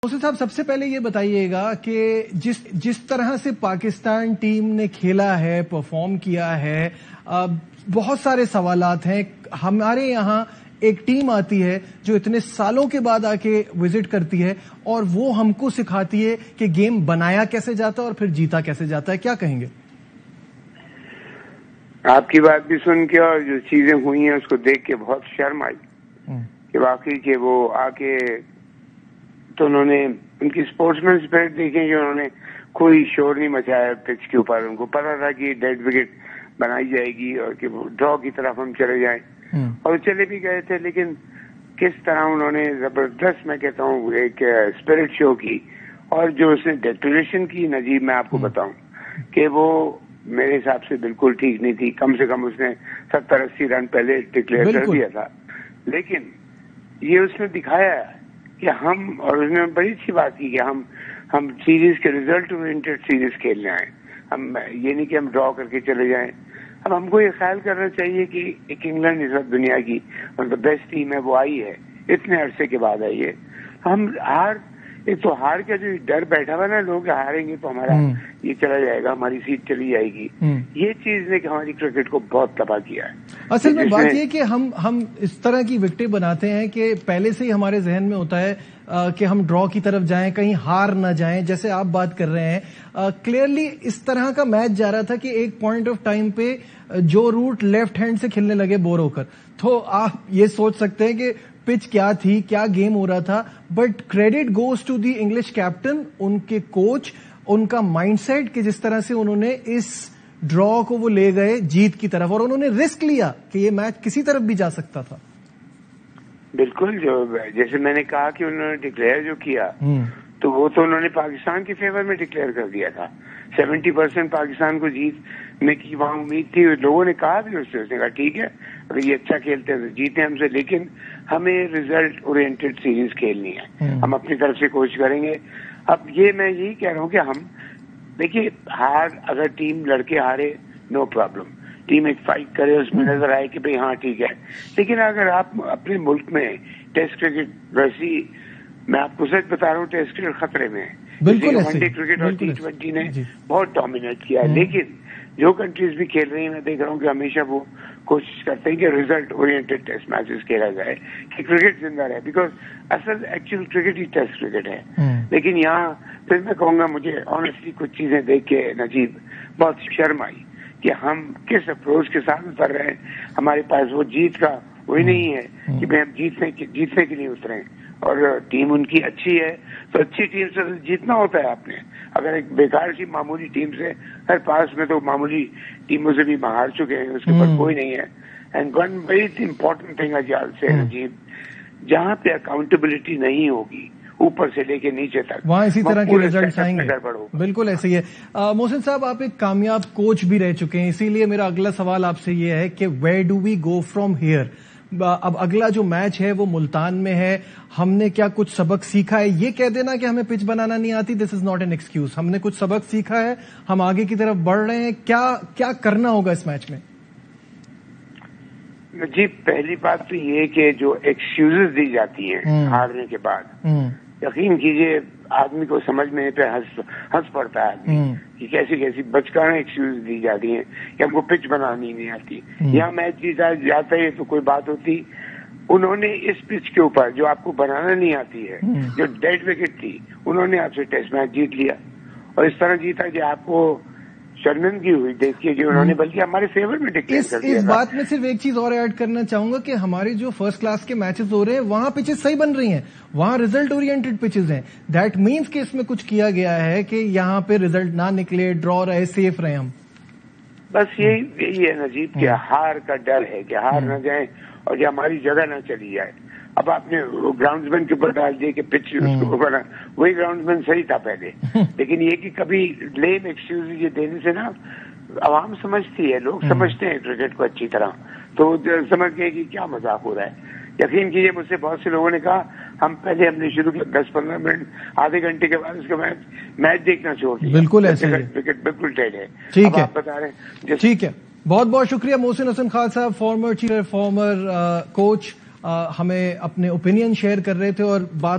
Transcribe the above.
मोहसिन साहब, सबसे पहले ये बताइएगा कि जिस तरह से पाकिस्तान टीम ने खेला है, परफॉर्म किया है, बहुत सारे सवालात हैं। हमारे यहाँ एक टीम आती है जो इतने सालों के बाद आके विजिट करती है और वो हमको सिखाती है कि गेम बनाया कैसे जाता है और फिर जीता कैसे जाता है। क्या कहेंगे? आपकी बात भी सुन के और जो चीजें हुई हैं उसको देख के बहुत शर्म आई कि वाकई के वो आके तो उन्होंने उनकी स्पोर्ट्समैन स्पिरिट देखी कि उन्होंने कोई शोर नहीं मचाया पिच के ऊपर। उनको पता था कि डेड विकेट बनाई जाएगी और कि ड्रॉ की तरफ हम चले जाएं, और चले भी गए थे। लेकिन किस तरह उन्होंने जबरदस्त, मैं कहता हूँ, एक स्पिरिट शो की। और जो उसने डेक्लेरेशन की, नजीब, मैं आपको बताऊं कि वो मेरे हिसाब से बिल्कुल ठीक नहीं थी। कम से कम उसने 70-80 रन पहले डिक्लेयर कर दिया था। लेकिन ये उसने दिखाया कि हम, और उसने बड़ी अच्छी बात की कि हम सीरीज के रिजल्ट ओरिएंटेड सीरीज खेलने आए। हम ये नहीं कि हम ड्रॉ करके चले जाएं। अब हमको ये ख्याल करना चाहिए कि एक इंग्लैंड इस वक्त दुनिया की बेस्ट टीम है, वो आई है, इतने अरसे के बाद आई है। हम एक तो हार का जो डर बैठा हुआ ना, लोग हारेंगे तो हमारा ये चला जाएगा, हमारी सीट चली जाएगी, ये चीज ने हमारी क्रिकेट को बहुत तबाह किया है। असल में बात ये कि हम इस तरह की विकेटें बनाते हैं कि पहले से ही हमारे जहन में होता है कि हम ड्रॉ की तरफ जाएं, कहीं हार ना जाएं। जैसे आप बात कर रहे हैं, क्लियरली इस तरह का मैच जा रहा था कि एक पॉइंट ऑफ टाइम पे जो रूट लेफ्ट हैंड से खेलने लगे बोर होकर, तो आप ये सोच सकते हैं कि पिच क्या थी, क्या गेम हो रहा था। But credit goes to the English captain, उनके कोच, उनका माइंडसेट कि जिस तरह से उन्होंने इस ड्रॉ को वो ले गए जीत की तरफ, और उन्होंने रिस्क लिया कि ये मैच किसी तरफ भी जा सकता था। बिल्कुल, जो जैसे मैंने कहा कि उन्होंने डिक्लेयर जो किया तो वो तो उन्होंने पाकिस्तान के फेवर में डिक्लेयर कर दिया था। 70% पाकिस्तान को जीत में की वहां उम्मीद थी। लोगों ने कहा भी उसने कहा ठीक है, अगर ये अच्छा खेलते हैं तो जीते हमसे, लेकिन हमें रिजल्ट ओरिएंटेड सीरीज खेलनी है, हम अपनी तरफ से कोशिश करेंगे। अब ये मैं यही कह रहा हूँ कि हम देखिए, हार अगर टीम लड़के हारे नो प्रॉब्लम, टीम एक फाइट करे, उसमें नजर आए कि भाई हाँ ठीक है। लेकिन अगर आप अपने मुल्क में टेस्ट क्रिकेट, वैसी मैं आपको सच बता रहा हूँ, टेस्ट क्रिकेट खतरे में है। वनडे क्रिकेट और T20 ने बहुत डोमिनेट किया है। लेकिन जो कंट्रीज भी खेल रही हैं, मैं देख रहा हूँ कि हमेशा वो कोशिश करते हैं कि रिजल्ट ओरिएंटेड टेस्ट मैचेस खेला जाए कि क्रिकेट जिंदा रहे। बिकॉज असल एक्चुअल क्रिकेट ही टेस्ट क्रिकेट है। लेकिन यहाँ फिर मैं कहूँगा, मुझे ऑनेस्टली कुछ चीजें देख के नजीब बहुत शर्म आई कि हम किस अप्रोच के साथ उतर रहे हैं। हमारे पास वो जीत का वही नहीं है कि भाई हम जीतने के लिए उतरे, और टीम उनकी अच्छी है तो अच्छी टीम से जीतना होता है आपने। अगर एक बेकार सी मामूली टीम से, हर पास में तो मामूली टीमों से भी हार चुके हैं, उसके ऊपर कोई नहीं है। And one very important thing से नजीब, जहाँ पे अकाउंटेबिलिटी नहीं होगी ऊपर से लेके नीचे तक, वहाँ इसी तरह के रिजल्ट आएंगे। बिल्कुल ऐसे ही है। मोहसिन साहब, आप एक कामयाब कोच भी रह चुके हैं, इसीलिए मेरा अगला सवाल आपसे ये है कि where do we go from here? अब अगला जो मैच है वो मुल्तान में है, हमने क्या कुछ सबक सीखा है? ये कह देना कि हमें पिच बनाना नहीं आती, this is not an excuse. हमने कुछ सबक सीखा है, हम आगे की तरफ बढ़ रहे हैं। क्या करना होगा इस मैच में? जी, पहली बात तो ये कि जो एक्सक्यूजेस दी जाती हैं हारने के बाद, यकीन कीजिए आदमी को समझ में पे हंस पड़ता है आदमी कि कैसी बचकाने एक्सक्यूज दी जाती हैं कि हमको पिच बनानी नहीं आती। यहाँ मैच जीता जाता है तो कोई बात होती। उन्होंने इस पिच के ऊपर जो आपको बनाना नहीं आती है, जो डेड विकेट थी, उन्होंने आपसे टेस्ट मैच जीत लिया, और इस तरह जीता कि आपको शर्मिंदगी हुई देखिए कि उन्होंने बल्कि हमारे फेवर में डिक्लेयर कर दिया। इस बात में सिर्फ एक चीज और ऐड करना चाहूंगा कि हमारे जो फर्स्ट क्लास के मैचेस हो रहे हैं वहां पिचेस सही बन रही हैं, वहां रिजल्ट ओरिएंटेड पिचेस हैं। दैट मीन्स कि इसमें कुछ किया गया है कि यहाँ पे रिजल्ट ना निकले, ड्रॉ रहे, सेफ रहे हम। बस यही है नजीब, कि हार का डर है कि हार न जाए और कि हमारी जगह न चली जाए। अब आपने ग्राउंडसमैन के ऊपर डाल दिया कि पिच उसको ऊपर, वही ग्राउंडसमैन सही था पहले। लेकिन ये कि कभी लेम एक्सक्यूज ये देने से ना, आवाम समझती है, लोग समझते हैं क्रिकेट को अच्छी तरह, तो समझ गए कि क्या मजाक हो रहा है। यकीन कीजिए, मुझसे बहुत से लोगों ने कहा हमने शुरू किया 10-15 मिनट, आधे घंटे के बाद उसके मैच देखना छोड़ दिया। बिल्कुल ऐसे क्रिकेट बिल्कुल डेड है। ठीक है, आप बता रहे हैं। ठीक है, बहुत बहुत शुक्रिया मोहसिन हसन खान साहब, फॉर्मर कोच, हमें अपने ओपिनियन शेयर कर रहे थे और बात